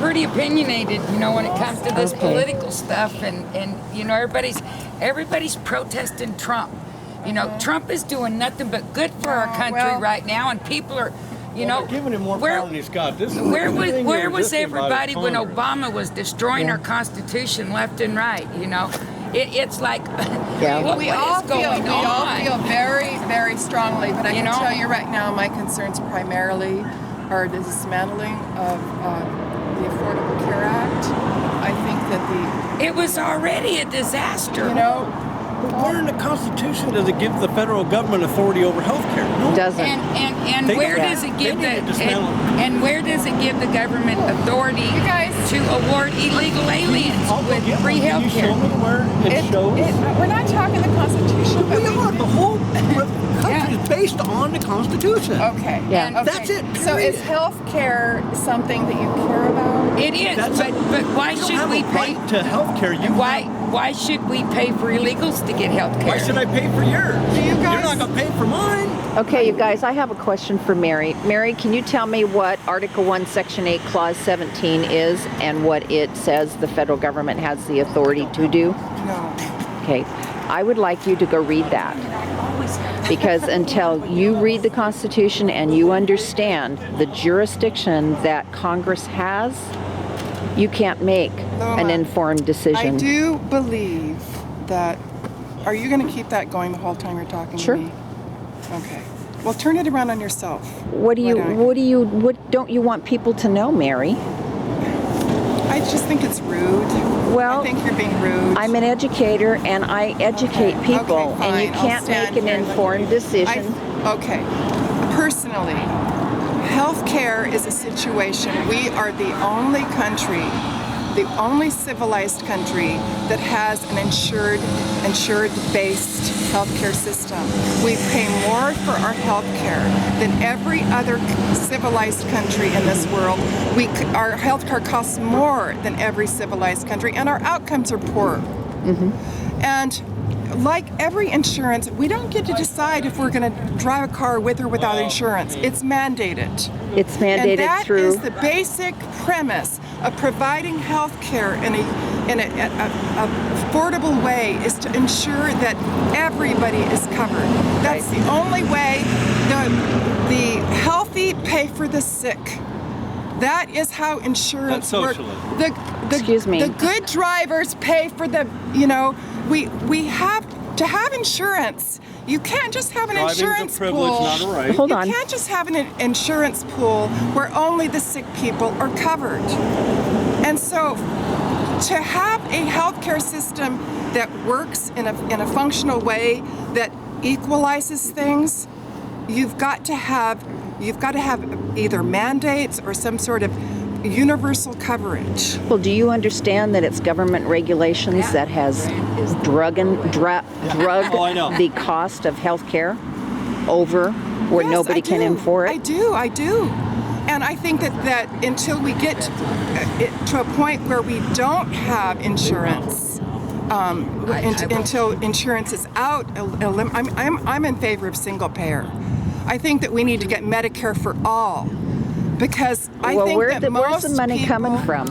pretty opinionated, you know, when it comes to this political stuff, and you know, everybody's protesting Trump. You know, Trump is doing nothing but good for our country right now, and people are, you know, giving him more power than he's got. Where was everybody when Obama was destroying our Constitution left and right? You know, it's like, we all feel very, very strongly. But I can tell you right now, my concerns primarily are the dismantling of the Affordable Care Act. I think that it was already a disaster. You know. But where in the Constitution does it give the federal government authority over health care? No. Doesn't. And where does it give and where does it give the government authority to award illegal aliens with free health care? Can you show me where it shows? We're not talking the Constitution. But we are. The whole country is based on the Constitution. Okay. Yeah. Okay. That's it. Period. So is health care something that you care about? It is. But why should we pay to health care? Why should we pay for illegals to get health care? Why should I pay for yours? You're not going to pay for mine. Okay, you guys, I have a question for Mary. Mary, can you tell me what Article 1, Section 8, Clause 17 is and what it says the federal government has the authority to do? No. Okay, I would like you to go read that. Because until you read the Constitution and you understand the jurisdiction that Congress has, you can't make an informed decision. I do believe that. Are you going to keep that going the whole time you're talking Sure. to me? Okay. Well, turn it around on yourself. What don't you want people to know, Mary? I just think it's rude. Well, I think you're being rude. I'm an educator and I educate people, okay, and you fine. can't make an informed decision. Okay. Personally, healthcare is a situation. We are the only country, the only civilized country that has an insured-based healthcare system. We pay more for our healthcare than every other civilized country in this world. Our healthcare costs more than every civilized country, and our outcomes are poor. Mm-hmm. And like every insurance, we don't get to decide if we're going to drive a car with or without insurance. It's mandated. It's mandated and through. That is the basic premise of providing health care in an affordable way, is to ensure that everybody is covered. That's the only way. The healthy pay for the sick. That is how insurance works. Excuse me. The good drivers pay for the, we have to have insurance. You can't just have an insurance pool. Not a right. Hold on. You can't just have an insurance pool where only the sick people are covered. And so to have a healthcare system that works in a functional way that equalizes things, you've got to have either mandates or some sort of universal coverage. Well, do you understand that it's government regulations that has drugged the cost of health care over where nobody can enforce it? I do. And I think that until we get to a point where we don't have insurance, until insurance is out, I'm in favor of single payer. I think that we need to get Medicare for all, because I think that where's the money coming from?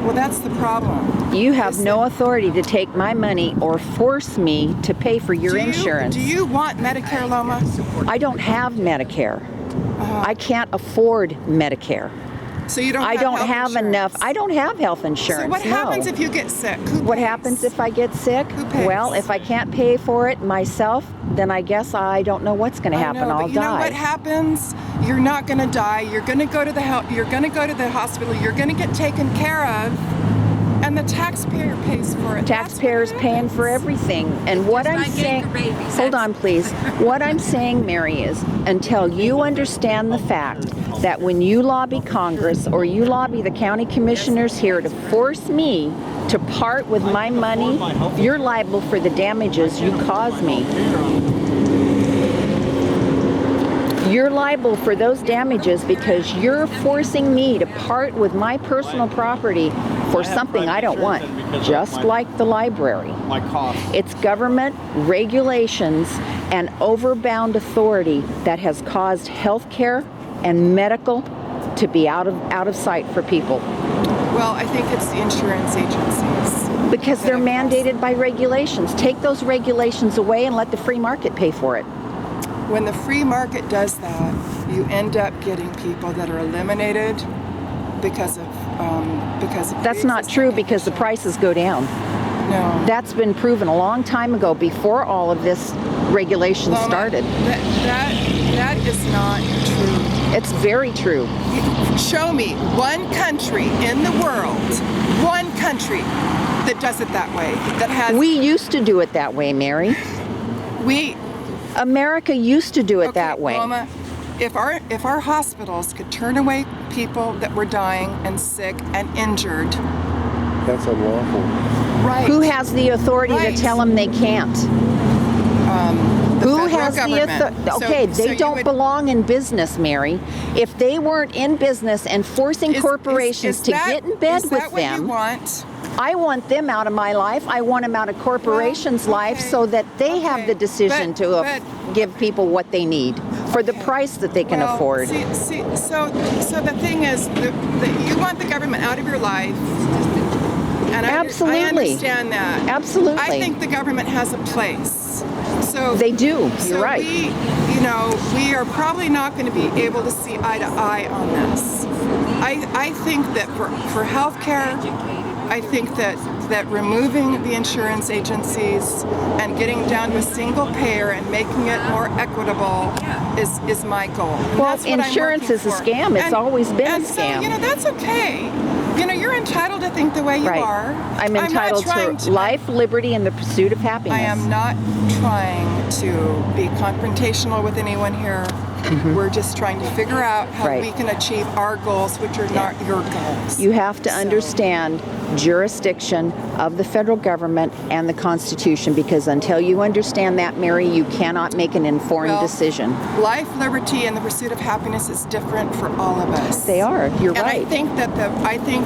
Well, that's the problem. You have no authority to take my money or force me to pay for your insurance. Do you want Medicare, Loma? I don't have Medicare. I can't afford Medicare. So you don't have I don't health have insurance. enough. I don't have health insurance. So what happens if you get sick? What happens if I get sick? Who pays? Well, if I can't pay for it myself, then I guess I don't know what's going to happen. I'll die. You know what happens? You're not going to die. You're going to go to the hospital. You're going to get taken care of, and the taxpayer pays for it. Taxpayers paying for everything. And what I'm saying, hold on please. What I'm saying, Mary, is until you understand the fact that when you lobby Congress or you lobby the county commissioners here to force me to part with my money, you're liable for the damages you cause me. You're liable for those damages because you're forcing me to part with my personal property for something I don't want, just like the library. It's government regulations and overbound authority that has caused health care and medical to be out of sight for people? Well, I think it's the insurance agencies. Because they're mandated by regulations. Take those regulations away and let the free market pay for it. When the free market does that, you end up getting people that are eliminated because of That's not true because the prices go down. No. That's been proven a long time ago before all of this regulation Loma, started. That is not true. It's very true. Show me one country in the world, one country that does it that way. That has We used to do it that way, Mary. America used to do it that way. Loma, if our hospitals could turn away people that were dying and sick and injured. That's unlawful. Right. Who has the authority to tell them they can't? Who has the authority? Okay, they don't belong in business, Mary. If they weren't in business and forcing corporations to get in bed with what them, you want? I want them out of my life. I want them out of corporations' life so that they have the decision to give people what they need for the price that they can afford. So the thing is, that you want the government out of your life. And Absolutely. I understand that. Absolutely. I think the government has a place. So they do. You're right. We are probably not going to be able to see eye to eye on this. I think that for healthcare, I think that removing the insurance agencies and getting down to a single payer and making it more equitable is my goal. And Well, that's what insurance is a scam. It's always been a scam. So, that's okay. You're entitled to think the way you are. I'm entitled to life, liberty, and the pursuit of happiness. I am not trying to be confrontational with anyone here. We're just trying to figure out how we can achieve our goals, which are not your goals. You have to understand jurisdiction of the federal government and the Constitution, because until you understand that, Mary, you cannot make an informed decision. Life, liberty, and the pursuit of happiness is different for all of us. They are. You're and right. I think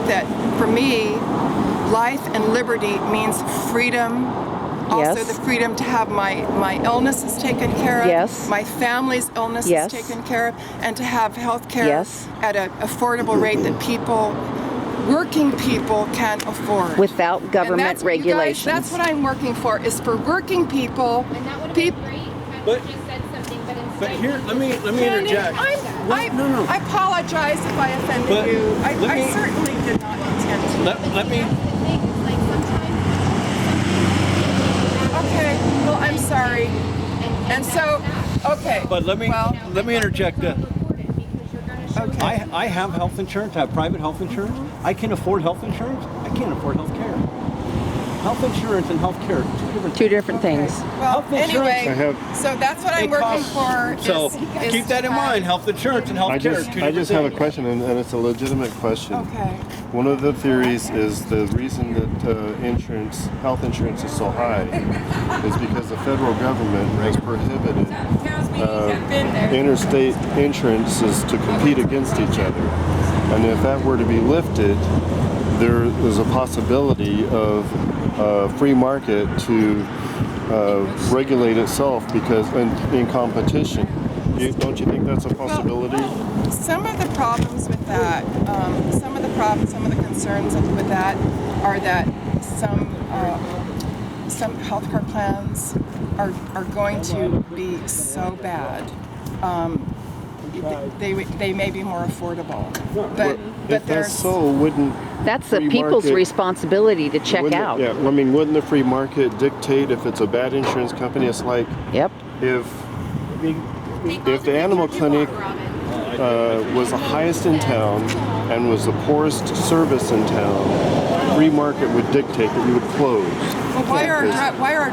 that for me, life and liberty means freedom. Also the freedom to have my illnesses taken care of, my family's illnesses taken care of, and to have health care at an affordable rate that working people can afford. Without government regulations. That's what I'm working for, is for working people. And that would have been great if I just said something, but here, let me interject. I apologize if I offended you. I certainly did not intend to. Let me. Okay, well, I'm sorry. And so, okay. But let me interject. Okay. I have health insurance. I have private health insurance. I can afford health insurance. I can't afford health care. Health insurance and health care, two different things. Well, anyway, so that's what I'm working for. So keep that in mind, health insurance and health care. I just have a question, and it's a legitimate question. Okay. One of the theories is the reason that health insurance is so high is because the federal government has prohibited interstate insurances to compete against each other. And if that were to be lifted, there is a possibility of free market to regulate itself because in competition. Don't you think that's a possibility? Well, some of the problems with that, some of the concerns with that are that some healthcare plans are going to be so bad. They may be more affordable, but if that's so, wouldn't that's the people's responsibility to check out? Yeah, I mean, wouldn't the free market dictate if it's a bad insurance company? It's like if the animal clinic was the highest in town and was the poorest service in town, free market would dictate that we would close. Well, why are our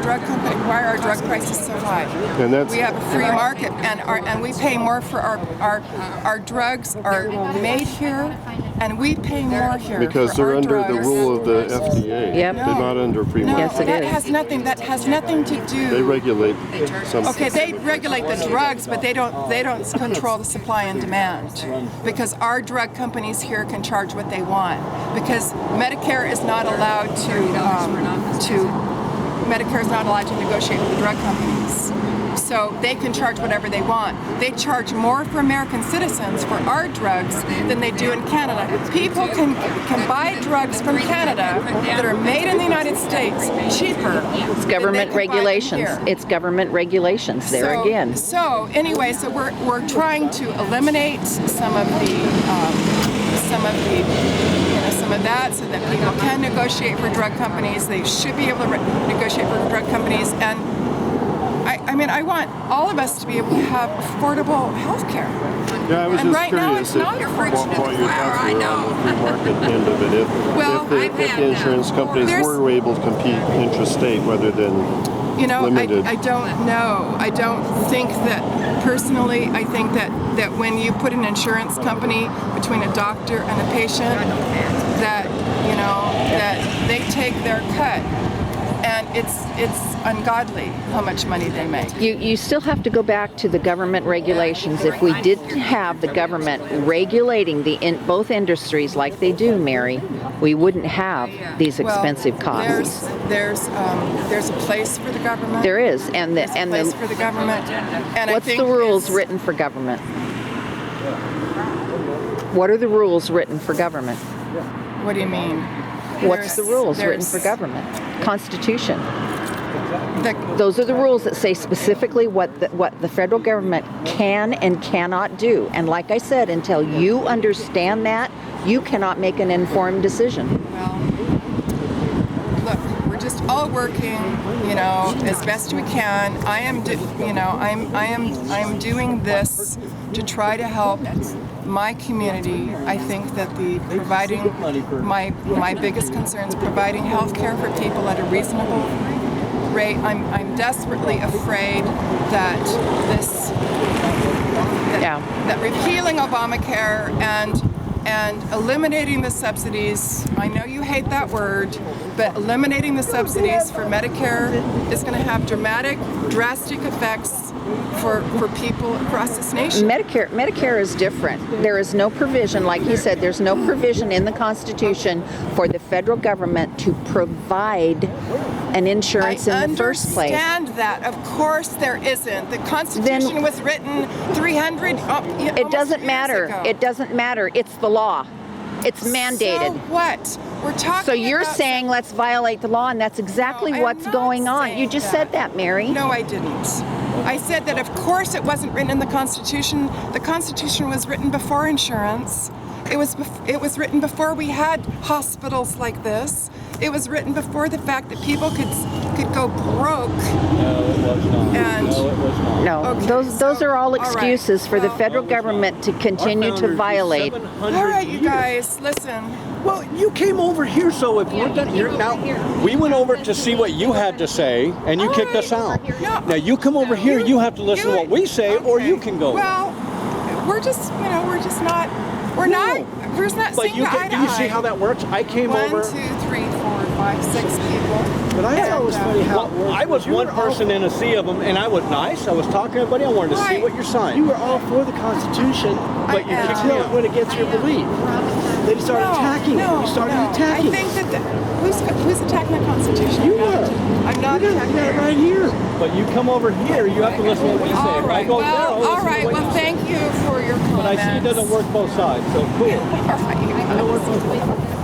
drug prices so high? And we have a free market, and we pay more for our drugs are made here, and we pay more here because they're under the rule of the FDA. Yep. They're not under free market. Yes, it is. That has nothing to do. They regulate something. Okay, they regulate the drugs, but they don't control the supply and demand, because our drug companies here can charge what they want, because Medicare is not allowed to negotiate with the drug companies. so they can charge whatever they want. They charge more for American citizens for our drugs than they do in Canada. People can buy drugs from Canada that are made in the United States cheaper. It's government regulations. It's government regulations there again. So anyway, so we're trying to eliminate some of that so that people can negotiate for drug companies. They should be able to negotiate for drug companies. And I mean, I want all of us to be able to have affordable health care. Yeah, I was And just right now curious it's not. what your thoughts were on the free market end of it. If the insurance companies were able to compete intrastate rather than limited. I don't know. I don't think that, personally, I think that when you put an insurance company between a doctor and a patient, that they take their cut. And it's ungodly how much money they make. You still have to go back to the government regulations. If we didn't have the government regulating both industries like they do, Mary, we wouldn't have these expensive costs. There's a place for the government. There is, and There's a place for the government. And what's the rules written for government? What are the rules written for government? What do you mean? What's the rules written for government? Constitution. Those are the rules that say specifically what the federal government can and cannot do. And like I said, until you understand that, you cannot make an informed decision. Well, look, we're just all working, as best we can. I am doing this to try to help my community. I think that my biggest concern is providing health care for people at a reasonable rate. I'm desperately afraid that that repealing Obamacare and eliminating the subsidies, I know you hate that word, but eliminating the subsidies for Medicare is going to have drastic effects for people across this nation. Medicare is different. There is no provision, like he said, there's no provision in the Constitution for the federal government to provide an insurance in the first place. I understand that. Of course there isn't. The Constitution was written 300 It doesn't matter. ago. It doesn't matter. It's the law. It's mandated. So what? We're talking So you're about saying let's violate the law, and that's exactly No, I'm what's not going on. saying You just said that, Mary. No, I didn't. I said that of course it wasn't written in the Constitution. The Constitution was written before insurance. It was written before we had hospitals like this. It was written before the fact that people could go broke. No, it was not. And No, it was not. No, Okay, those are all all right. excuses for the Well, federal government to continue to violate. all right, you guys, listen. Well, you came over here, so if we're done here now, we went over to see what you had to say, and you kicked us out. No. Now you come over here, you have to listen to what we say, or you can go. Well, we're just not. We're just not But seeing eye to do you see eye. how that works? I came 1, over. 2, 3, 4, 5, 6 people. But I And, thought it was funny how it worked. I was one person in a sea of them, and I was nice. I was talking to everybody. I wanted to see Right. what you're saying. You were all for the Constitution, But you kicked me until it out. went against your belief. They started attacking it. You started attacking I think that who's attacking the Constitution? You were. I'm not You attacking got it it. right here. But you come over here, you have to listen to what we say. All If I right. go there, I'll Well, all listen to right. what Well, you say. thank you for your comments. But I see it doesn't work both sides, so cool. All right. I don't want to